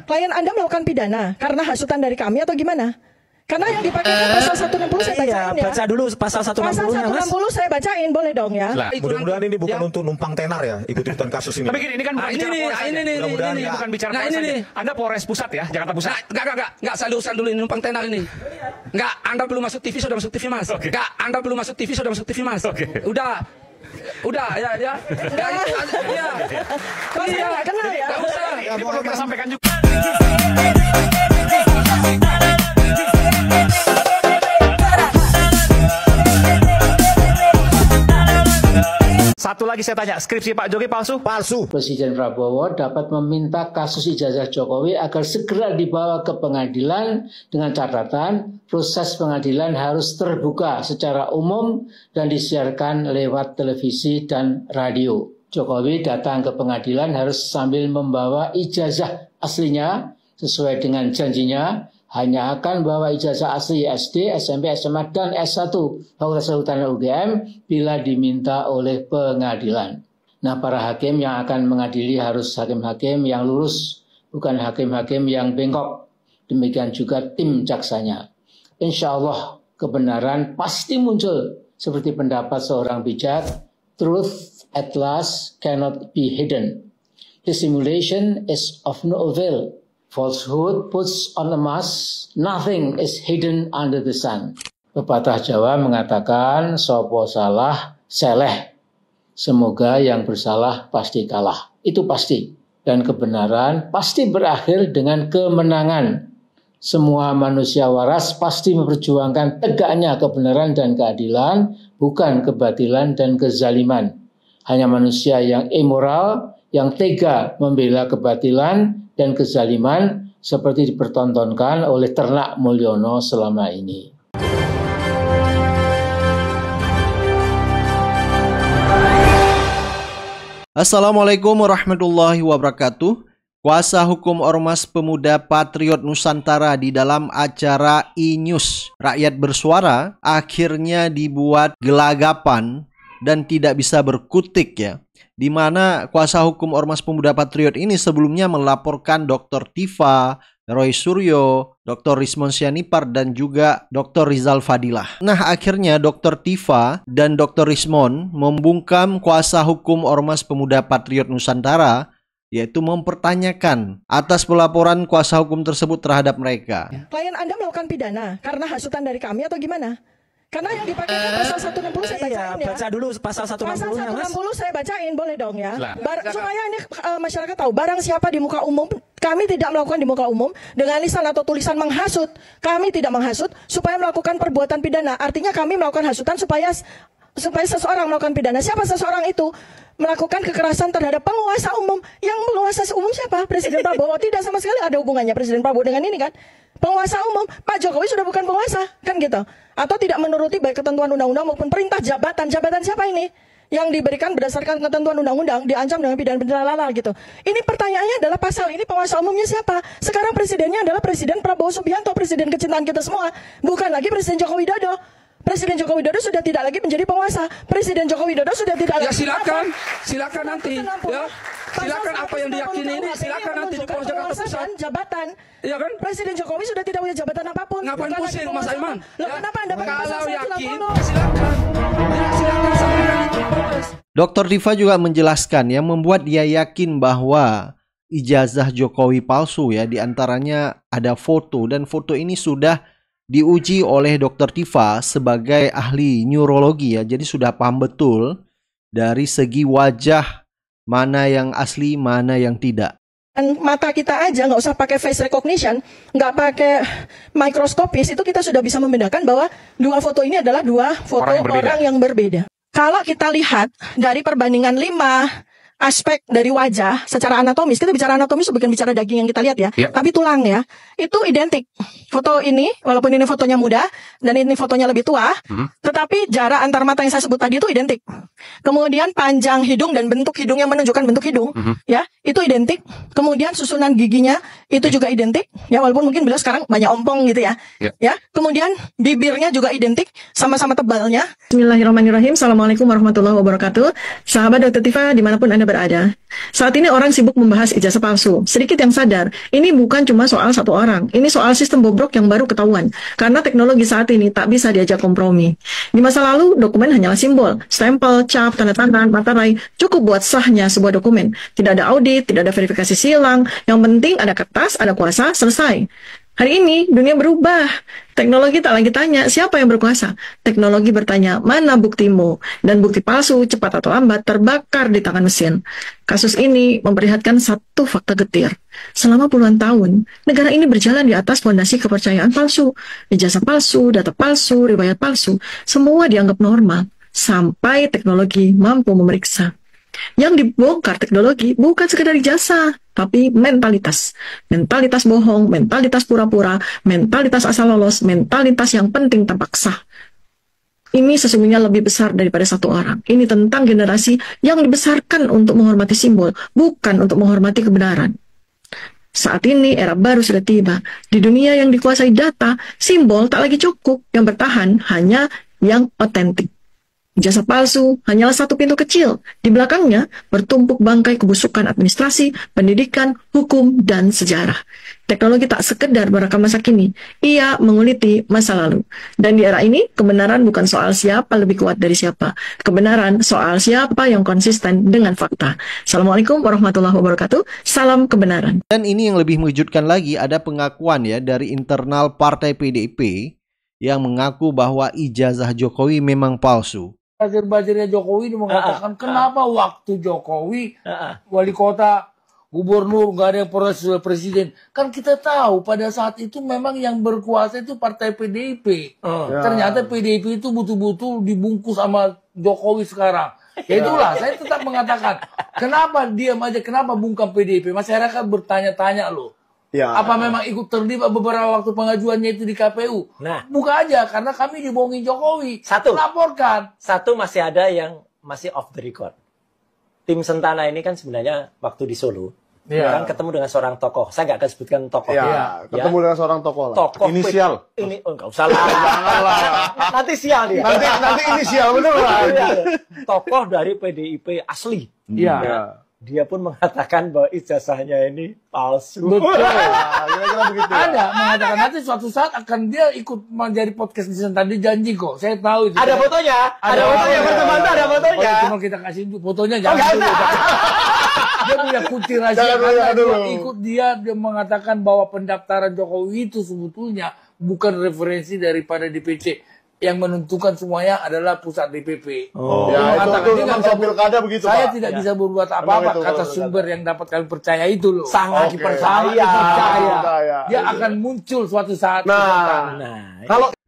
Klien Anda melakukan pidana karena hasutan dari kami atau gimana? Karena yang dipakai pasal 160 saya bacain ya. Baca dulu pasal 160 Pasal 160 saya bacain, boleh dong ya. Mudah-mudahan ini bukan untuk numpang tenar ya, ikut-ikutan kasus ini. Tapi gini, ini kan bukan bicara Polres. Ini bukan bicara Polres saja. Anda Polres Pusat ya, Jakarta Pusat. Enggak, saya luruskan dulu ini numpang tenar ini. Enggak, Anda belum masuk TV sudah masuk TV Mas. Enggak, Anda belum masuk TV sudah masuk TV Mas. Udah ya. Iya. Iya, kenal ya. Enggak usah. Ini perlu kita sampaikan juga. Satu lagi saya tanya, skripsi Pak Jokowi palsu? Palsu. Presiden Prabowo dapat meminta kasus ijazah Jokowi agar segera dibawa ke pengadilan dengan catatan proses pengadilan harus terbuka secara umum dan disiarkan lewat televisi dan radio. Jokowi datang ke pengadilan harus sambil membawa ijazah aslinya sesuai dengan janjinya. Hanya akan bawa ijazah asli SD, SMP, SMA, dan S1 Fakultas Kehutanan UGM bila diminta oleh pengadilan. Nah, para hakim yang akan mengadili harus hakim-hakim yang lurus, bukan hakim-hakim yang bengkok. Demikian juga tim jaksanya. Insya Allah kebenaran pasti muncul seperti pendapat seorang bijak. Truth at last cannot be hidden. Dissimulation is of no avail. Falsehood puts on a mask, nothing is hidden under the sun. Pepatah Jawa mengatakan, sopo salah, seleh. Semoga yang bersalah pasti kalah. Itu pasti. Dan kebenaran pasti berakhir dengan kemenangan. Semua manusia waras pasti memperjuangkan tegaknya kebenaran dan keadilan, bukan kebatilan dan kezaliman. Hanya manusia yang immoral, yang tega membela kebatilan dan kezaliman seperti dipertontonkan oleh ternak Mulyono selama ini. Assalamualaikum warahmatullahi wabarakatuh. Kuasa hukum Ormas Pemuda Patriot Nusantara di dalam acara E-News Rakyat Bersuara akhirnya dibuat gelagapan dan tidak bisa berkutik ya. Di mana kuasa hukum Ormas Pemuda Patriot ini sebelumnya melaporkan Dr. Tifa, Roy Suryo, Dr. Rismon Sianipar, dan juga Dr. Rizal Fadilah. Nah, akhirnya Dr. Tifa dan Dr. Rismon membungkam kuasa hukum Ormas Pemuda Patriot Nusantara, yaitu mempertanyakan atas pelaporan kuasa hukum tersebut terhadap mereka. Klien Anda melakukan pidana karena hasutan dari kami atau gimana? Karena yang dipakai pasal 160 saya bacain ya. Baca dulu pasal 160. Pasal 160 saya bacain, boleh dong ya. Supaya ini masyarakat tahu, barang siapa di muka umum, kami tidak melakukan di muka umum dengan lisan atau tulisan menghasut. Kami tidak menghasut supaya melakukan perbuatan pidana. Artinya kami melakukan hasutan supaya seseorang melakukan pidana. Siapa seseorang itu? Melakukan kekerasan terhadap penguasa umum. Yang penguasa umum siapa? Presiden Prabowo. Tidak sama sekali ada hubungannya Presiden Prabowo dengan ini kan. Penguasa umum, Pak Jokowi sudah bukan penguasa, kan gitu. Atau tidak menuruti baik ketentuan undang-undang maupun perintah jabatan. Jabatan siapa ini? Yang diberikan berdasarkan ketentuan undang-undang, diancam dengan pidana lala gitu. Ini pertanyaannya adalah pasal ini penguasa umumnya siapa? Sekarang presidennya adalah Presiden Prabowo Subianto, presiden kecintaan kita semua. Bukan lagi Presiden Joko Widodo. Presiden Joko Widodo sudah tidak lagi menjadi penguasa. Presiden Joko Widodo sudah tidak lagi. Ya silakan nanti. Ya. Silakan apa yang diyakini ini, silakan nanti di Polres Jakarta Pusat. Jabatan. Iya kan? Presiden Jokowi sudah tidak punya jabatan apapun. Ngapain pusing Mas Aiman? Loh, kenapa Anda pakai pasal kalau yakin, 160? silakan. Ya, silakan sampaikan itu di Polres. Dr. Tifa juga menjelaskan yang membuat dia yakin bahwa ijazah Jokowi palsu ya, diantaranya ada foto, dan foto ini sudah diuji oleh Dr. Tifa sebagai ahli neurologi ya, jadi sudah paham betul dari segi wajah mana yang asli, mana yang tidak. Dan mata kita aja nggak usah pakai face recognition, nggak pakai mikroskopis, itu kita sudah bisa membedakan bahwa dua foto ini adalah dua foto orang yang berbeda. Kalau kita lihat dari perbandingan 5 aspek dari wajah secara anatomis, kita bicara anatomis bukan bicara daging yang kita lihat ya, tapi tulang ya, itu identik. Foto ini, walaupun ini fotonya muda dan ini fotonya lebih tua, tetapi jarak antar mata yang saya sebut tadi itu identik. Kemudian panjang hidung dan bentuk hidung yang menunjukkan bentuk hidung, ya, itu identik. Kemudian susunan giginya itu juga identik, ya, walaupun mungkin beliau sekarang banyak ompong gitu ya, ya. Kemudian bibirnya juga identik, sama-sama tebalnya. Bismillahirrahmanirrahim. Assalamualaikum warahmatullahi wabarakatuh. Sahabat Dr. Tifa dimanapun Anda Anda berada, saat ini orang sibuk membahas ijazah palsu. Sedikit yang sadar, ini bukan cuma soal satu orang. Ini soal sistem bobrok yang baru ketahuan. Karena teknologi saat ini tak bisa diajak kompromi. Di masa lalu, dokumen hanyalah simbol, stempel, cap, tanda tangan, materai, cukup buat sahnya sebuah dokumen. Tidak ada audit, tidak ada verifikasi silang. Yang penting ada kertas, ada kuasa, selesai. Hari ini dunia berubah. Teknologi tak lagi tanya siapa yang berkuasa. Teknologi bertanya mana buktimu. Dan bukti palsu cepat atau lambat terbakar di tangan mesin. Kasus ini memperlihatkan satu fakta getir. Selama puluhan tahun, negara ini berjalan di atas fondasi kepercayaan palsu. Ijazah palsu, data palsu, riwayat palsu. Semua dianggap normal. Sampai teknologi mampu memeriksa. Yang dibongkar teknologi bukan sekedar ijazah, tapi mentalitas. Mentalitas bohong, mentalitas pura-pura, mentalitas asal lolos, mentalitas yang penting tampak sah. Ini sesungguhnya lebih besar daripada satu orang. Ini tentang generasi yang dibesarkan untuk menghormati simbol, bukan untuk menghormati kebenaran. Saat ini era baru sudah tiba. Di dunia yang dikuasai data, simbol tak lagi cukup. Yang bertahan hanya yang otentik. Ijazah palsu hanyalah satu pintu kecil. Di belakangnya bertumpuk bangkai kebusukan administrasi, pendidikan, hukum, dan sejarah. Teknologi tak sekedar merekam masa kini, ia menguliti masa lalu. Dan di era ini, kebenaran bukan soal siapa lebih kuat dari siapa. Kebenaran soal siapa yang konsisten dengan fakta. Assalamualaikum warahmatullahi wabarakatuh. Salam kebenaran. Dan ini yang lebih mengejutkan lagi, ada pengakuan ya dari internal Partai PDIP yang mengaku bahwa ijazah Jokowi memang palsu. Buzzer-buzzernya Jokowi ini mengatakan kenapa waktu Jokowi wali kota, gubernur, nggak ada yang proses presiden. Kan kita tahu pada saat itu memang yang berkuasa itu partai PDIP. Ternyata PDIP itu betul-betul dibungkus sama Jokowi sekarang. Ya itulah, saya tetap mengatakan kenapa diam aja, kenapa bungkam PDIP? Masyarakat bertanya-tanya loh. Ya. Apa memang ikut terlibat beberapa waktu pengajuannya itu di KPU? Nah, buka aja karena kami dibohongin Jokowi. Satu. Laporkan. Satu, masih ada yang masih off the record. Tim Sentana ini kan sebenarnya waktu di Solo, kan ketemu dengan seorang tokoh. Saya nggak akan sebutkan tokoh. Ketemu dengan seorang tokoh lah. Tokoh inisial. Ini nggak usah lah. Nanti sial dia. Nanti inisial bener lah. Tokoh dari PDIP asli. Iya. Dia pun mengatakan bahwa ijazahnya ini palsu. Betul. Kira-kira begitu. Ada mengatakan nanti suatu saat akan dia ikut menjadi podcast di Sentana. Dia janji kok. Saya tahu itu. Ada fotonya. Ada fotonya berteman, ada fotonya. Oh, cuma kita kasih fotonya jangan dulu. Dia punya kunci rahasia karena dia ikut dia mengatakan bahwa pendaftaran Jokowi itu sebetulnya bukan referensi daripada DPC. Yang menentukan semuanya adalah pusat DPP. Ya, itu nggak pilkada begitu, saya Pak. tidak bisa berbuat apa-apa kata sumber yang dapat kami percaya itu loh. Sangat dipercaya. Dia akan muncul suatu saat.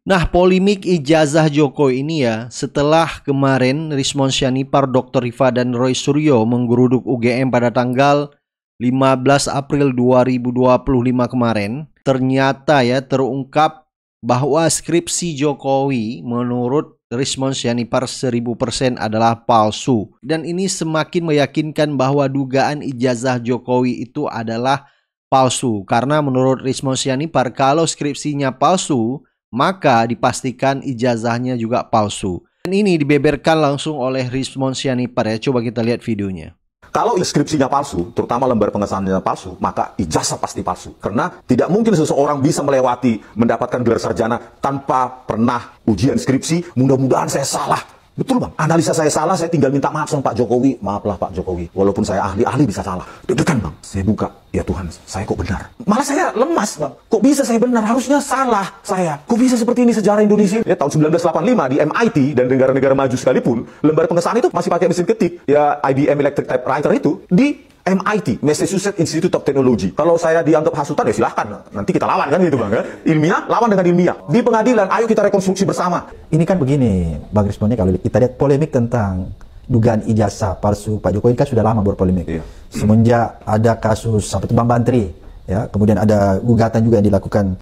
Nah, polemik ijazah Jokowi ini ya, setelah kemarin Rismon Syanipar, Dr. Rifa dan Roy Suryo menggeruduk UGM pada tanggal 15 April 2025 kemarin, ternyata ya terungkap bahwa skripsi Jokowi menurut Rismon Syanipar 1000% adalah palsu. Dan ini semakin meyakinkan bahwa dugaan ijazah Jokowi itu adalah palsu. Karena menurut Rismon Syanipar, kalau skripsinya palsu, maka dipastikan ijazahnya juga palsu. Dan ini dibeberkan langsung oleh Rismon Syanipar ya. Coba kita lihat videonya. Kalau skripsinya palsu, terutama lembar pengesahannya palsu, maka ijazah pasti palsu. Karena tidak mungkin seseorang bisa melewati mendapatkan gelar sarjana tanpa pernah ujian skripsi. Mudah-mudahan saya salah. Betul bang, analisa saya salah, saya tinggal minta maaf sama Pak Jokowi. Maaflah Pak Jokowi, walaupun saya ahli bisa salah. Deg-degan bang, saya buka, ya Tuhan, saya kok benar. Malah saya lemas bang, kok bisa saya benar, harusnya salah saya. Kok bisa seperti ini sejarah Indonesia? Ya tahun 1985 di MIT dan negara-negara maju sekalipun, lembar pengesahan itu masih pakai mesin ketik. Ya IBM Electric Typewriter itu di MIT, Massachusetts Institute of Technology. Kalau saya dianggap hasutan ya silahkan, nanti kita lawan kan gitu bang. Ilmiah, lawan dengan ilmiah. Di pengadilan, ayo kita rekonstruksi bersama. Ini kan begini, Bang Rismon, kalau kita lihat polemik tentang dugaan ijazah palsu Pak Jokowi kan sudah lama berpolemik. Semenjak ada kasus sampai Bang Bantri, ya, kemudian ada gugatan juga yang dilakukan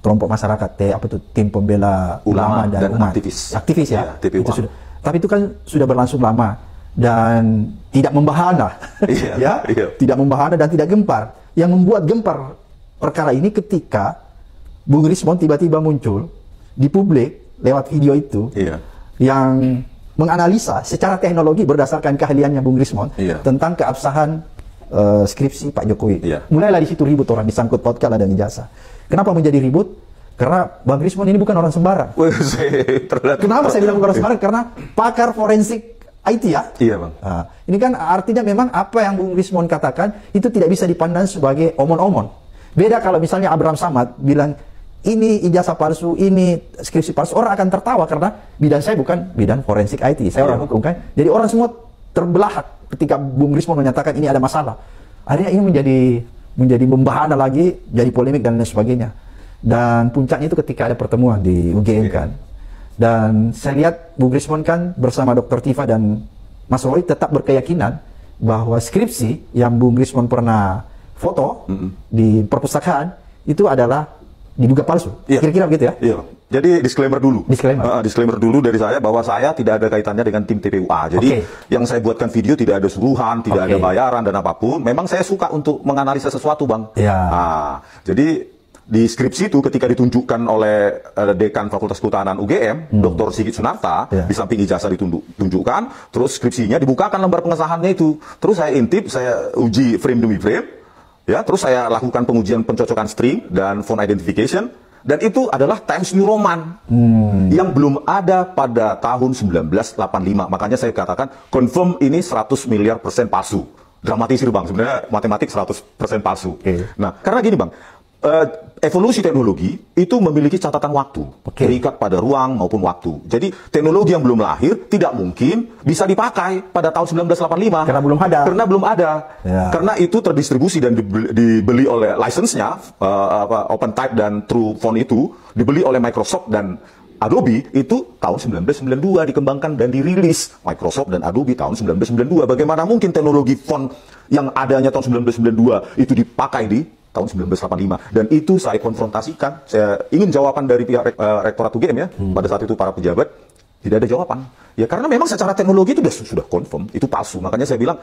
kelompok masyarakat, tim pembela ulama dan umat. Aktivis ya. Itu sudah. Tapi itu kan sudah berlangsung lama dan tidak membahana, tidak membahana dan tidak gempar. Yang membuat gempar perkara ini ketika Bung Rismon tiba-tiba muncul di publik lewat video itu, yang menganalisa secara teknologi berdasarkan keahliannya Bung Rismon tentang keabsahan skripsi Pak Jokowi. Mulailah di situ ribut orang disangkut pautkan dan ijazah. Kenapa menjadi ribut? Karena Bang Rismon ini bukan orang sembarang. Kenapa saya bilang bukan orang sembarang? Karena pakar forensik IT ya. Iya Bang. Nah, ini kan artinya memang apa yang Bung Rismon katakan itu tidak bisa dipandang sebagai omon-omon. Beda kalau misalnya Abraham Samad bilang ini ijazah palsu, ini skripsi palsu, orang akan tertawa karena bidang saya bukan bidang forensik IT, saya orang hukum kan. Jadi orang semua terbelahak ketika Bung Rismon menyatakan ini ada masalah. Akhirnya ini menjadi membahana lagi, jadi polemik dan lain sebagainya. Dan puncaknya itu ketika ada pertemuan di UGM kan. Dan saya lihat Bung Rismon kan bersama Dr. Tifa dan Mas Roy tetap berkeyakinan bahwa skripsi yang Bung Rismon pernah foto di perpustakaan itu adalah diduga palsu. Kira-kira begitu ya? Iya. Jadi disclaimer dulu. Disclaimer dulu dari saya bahwa saya tidak ada kaitannya dengan tim TPUA. Jadi yang saya buatkan video tidak ada suruhan, tidak ada bayaran dan apapun. Memang saya suka untuk menganalisa sesuatu, Bang. Nah, jadi di skripsi itu ketika ditunjukkan oleh Dekan Fakultas Kehutanan UGM, Dr. Sigit Sunarta, di samping ijazah ditunjukkan, terus skripsinya dibukakan lembar pengesahannya itu. Terus saya intip, saya uji frame demi frame. Ya, terus saya lakukan pengujian pencocokan string dan font identification, dan itu adalah Times New Roman yang belum ada pada tahun 1985. Makanya saya katakan confirm ini 100 miliar % palsu. Dramatisir Bang, sebenarnya matematik 100% palsu. Nah, karena gini Bang, evolusi teknologi itu memiliki catatan waktu, terikat pada ruang maupun waktu. Jadi teknologi yang belum lahir tidak mungkin bisa dipakai pada tahun 1985 karena belum ada. Karena itu terdistribusi dan dibeli oleh license-nya OpenType dan TrueFont itu dibeli oleh Microsoft dan Adobe itu tahun 1992 dikembangkan dan dirilis Microsoft dan Adobe tahun 1992. Bagaimana mungkin teknologi font yang adanya tahun 1992 itu dipakai di tahun 1985, dan itu saya konfrontasikan. Saya ingin jawaban dari pihak Rektorat UGM ya, pada saat itu para pejabat tidak ada jawaban. Ya karena memang secara teknologi itu sudah confirm itu palsu. Makanya saya bilang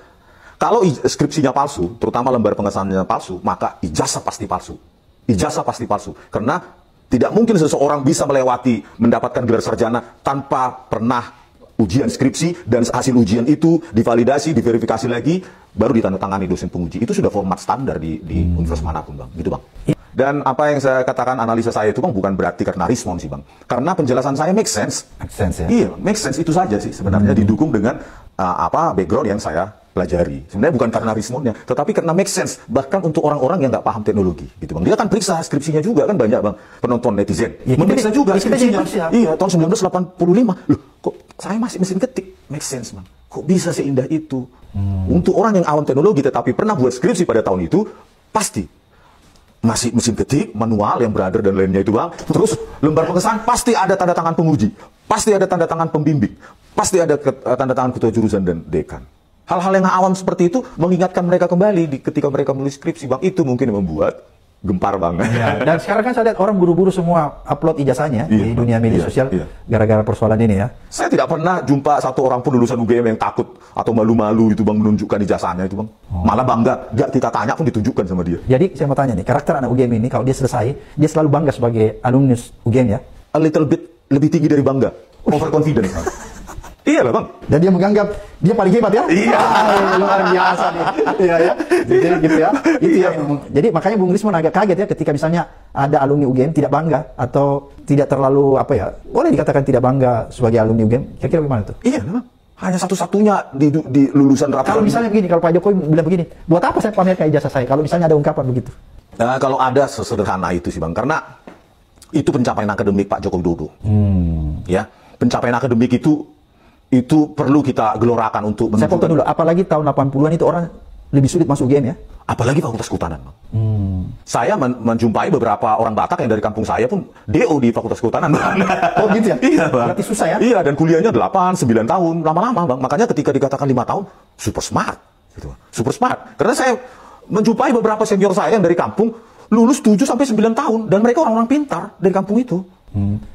kalau skripsinya palsu, terutama lembar pengesahannya palsu, maka ijazah pasti palsu. Ijazah pasti palsu. Karena tidak mungkin seseorang bisa melewati mendapatkan gelar sarjana tanpa pernah ujian skripsi, dan hasil ujian itu divalidasi, diverifikasi lagi, baru ditandatangani dosen penguji. Itu sudah format standar di universitas manapun Bang, gitu Bang. Dan apa yang saya katakan analisa saya itu Bang bukan berarti karena Rismon sih Bang, karena penjelasan saya make sense. Iya, make sense itu saja sih sebenarnya, didukung dengan background yang saya pelajari. Sebenarnya bukan karena Rismonnya, tetapi karena make sense. Bahkan untuk orang-orang yang nggak paham teknologi, gitu Bang. Dia kan periksa skripsinya juga kan, banyak Bang penonton netizen. Memeriksa juga skripsinya. Iya, tahun 1985. Loh, kok saya masih mesin ketik? Make sense Bang. Kok bisa seindah itu? Untuk orang yang awam teknologi tetapi pernah buat skripsi pada tahun itu, pasti masih mesin ketik, manual yang berada dan lainnya itu Bang. Terus lembar pengesahan pasti ada tanda tangan penguji, pasti ada tanda tangan pembimbing, pasti ada tanda tangan ketua jurusan dan dekan. Hal-hal yang awam seperti itu mengingatkan mereka kembali ketika mereka menulis skripsi Bang. Itu mungkin yang membuat gempar Bang. Ya, dan sekarang kan saya lihat orang buru-buru semua upload ijazahnya di dunia media sosial gara-gara persoalan ini ya. Saya tidak pernah jumpa satu orang pun lulusan UGM yang takut atau malu-malu itu Bang menunjukkan ijazahnya itu Bang. Malah bangga, gak kita tanya pun ditunjukkan sama dia. Jadi saya mau tanya nih, karakter anak UGM ini kalau dia selesai, dia selalu bangga sebagai alumnus UGM ya? A little bit lebih tinggi dari bangga, overconfident. Iya lah Bang. Dan dia menganggap dia paling hebat ya? Iya. Luar biasa nih. Iya ya. Jadi gitu ya. Itu ya. Jadi makanya Bung Rismon agak kaget ya ketika misalnya ada alumni UGM tidak bangga atau tidak terlalu apa ya? Boleh dikatakan tidak bangga sebagai alumni UGM. Kira-kira gimana tuh? Iya Bang. Hanya satu-satunya di lulusan rata. Kalau misalnya begini, kalau Pak Jokowi bilang begini, buat apa saya pamerkan ijazah saya? Kalau misalnya ada ungkapan begitu. Nah, kalau ada sesederhana itu sih Bang, karena itu pencapaian akademik Pak Joko Widodo. Ya, pencapaian akademik itu perlu kita gelorakan untuk menentukan. Saya potong dulu, apalagi tahun 80-an itu orang lebih sulit masuk UGM ya? Apalagi Fakultas Kehutanan. Saya menjumpai beberapa orang Batak yang dari kampung saya pun DO di Fakultas Kehutanan. Oh gitu ya? Iya Bang. Berarti susah ya? Iya, dan kuliahnya 8-9 tahun, lama-lama Bang. Makanya ketika dikatakan 5 tahun, super smart. Gitu. Super smart. Karena saya menjumpai beberapa senior saya yang dari kampung, lulus 7-9 tahun. Dan mereka orang-orang pintar dari kampung itu.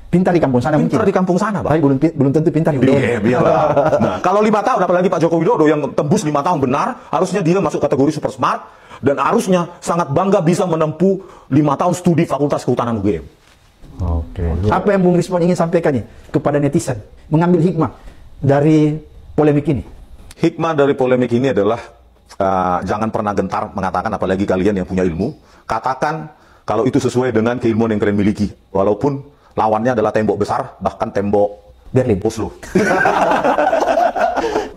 Pintar di kampung sana pintar mungkin. Di kampung sana, Bang. Tapi belum tentu pintar di UGM. Iya. Nah, kalau 5 tahun, apalagi Pak Joko Widodo yang tembus 5 tahun benar, harusnya dia masuk kategori super smart dan harusnya sangat bangga bisa menempuh 5 tahun studi Fakultas Kehutanan UGM. Oke. Apa yang Bung Rismon ingin sampaikan nih kepada netizen? Mengambil hikmah dari polemik ini? Hikmah dari polemik ini adalah jangan pernah gentar mengatakan, apalagi kalian yang punya ilmu. Katakan kalau itu sesuai dengan keilmuan yang kalian miliki, walaupun lawannya adalah tembok besar, bahkan tembok Berlin, Oslo.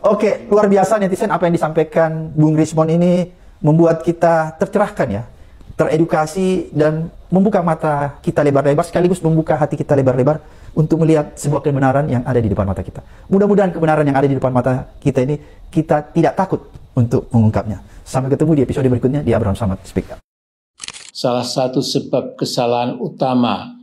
Oke, luar biasa netizen, apa yang disampaikan Bung Rismond ini membuat kita tercerahkan ya, teredukasi dan membuka mata kita lebar-lebar, sekaligus membuka hati kita lebar-lebar untuk melihat sebuah kebenaran yang ada di depan mata kita. Mudah-mudahan kebenaran yang ada di depan mata kita ini kita tidak takut untuk mengungkapnya. Sampai ketemu di episode berikutnya di Abraham Samad Speak Up. Salah satu sebab kesalahan utama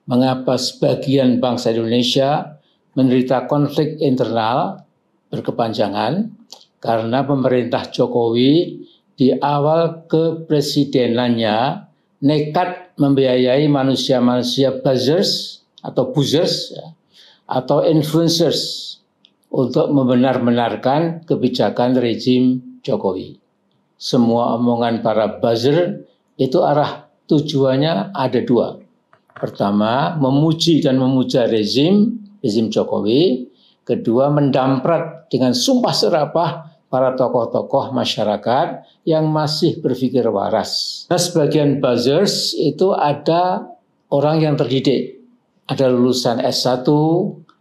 mengapa sebagian bangsa Indonesia menderita konflik internal berkepanjangan karena pemerintah Jokowi di awal kepresidenannya nekat membiayai manusia-manusia buzzers atau buzzers ya, atau influencers untuk membenar-benarkan kebijakan rezim Jokowi. Semua omongan para buzzer itu tujuannya ada dua. Pertama, memuji dan memuja rezim Jokowi. Kedua, mendamprat dengan sumpah serapah para tokoh-tokoh masyarakat yang masih berpikir waras. Nah, sebagian buzzers itu ada orang yang terdidik. Ada lulusan S1,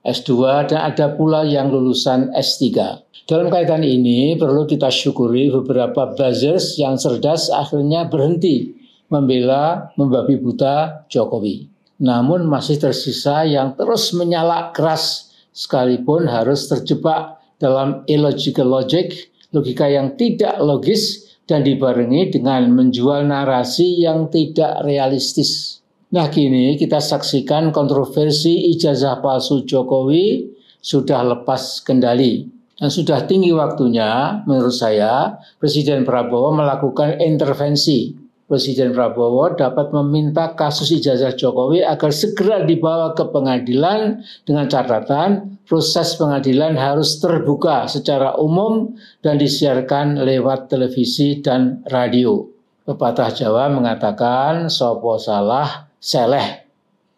S2, dan ada pula yang lulusan S3. Dalam kaitan ini perlu kita syukuri beberapa buzzers yang cerdas akhirnya berhenti membela membabi buta Jokowi. Namun masih tersisa yang terus menyala keras sekalipun harus terjebak dalam illogical logic, logika yang tidak logis dan dibarengi dengan menjual narasi yang tidak realistis. Nah, kini kita saksikan kontroversi ijazah palsu Jokowi sudah lepas kendali. Dan sudah tinggi waktunya, menurut saya, Presiden Prabowo melakukan intervensi. Presiden Prabowo dapat meminta kasus ijazah Jokowi agar segera dibawa ke pengadilan dengan catatan proses pengadilan harus terbuka secara umum dan disiarkan lewat televisi dan radio. Pepatah Jawa mengatakan, sopo salah seleh.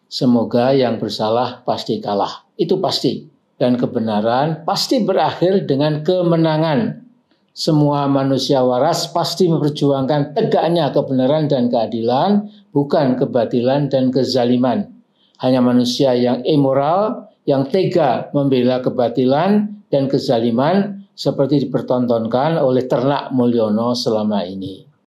Semoga yang bersalah pasti kalah. Itu pasti. Dan kebenaran pasti berakhir dengan kemenangan. Semua manusia waras pasti memperjuangkan tegaknya kebenaran dan keadilan, bukan kebatilan dan kezaliman. Hanya manusia yang immoral, yang tega membela kebatilan dan kezaliman seperti dipertontonkan oleh Ternak Mulyono selama ini.